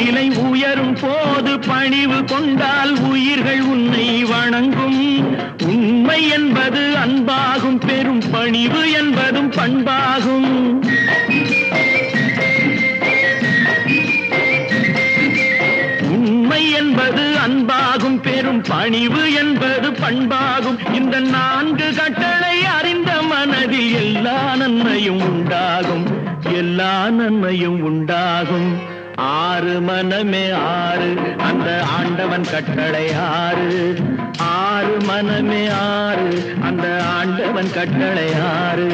நிலை உயரும் போது பணிவு கொண்டால் உயிர்கள் உன்னை வணங்கும். உண்மை என்பது அன்பாகும், பெரும் பணிவு என்பதும் பண்பாகும். உண்மை என்பது அன்பாகும், பெரும் பணிவு என்பது பண்பாகும். இந்த 4 கட்டளை அறிந்த மனதில் எல்லா நன்மையும் உண்டாகும், எல்லா நன்மையும் உண்டாகும். 6 மனமே 6, அந்த ஆண்டவன் கட்டளை 6. 6 மனமே 6, அந்த ஆண்டவன் கட்டளை 6.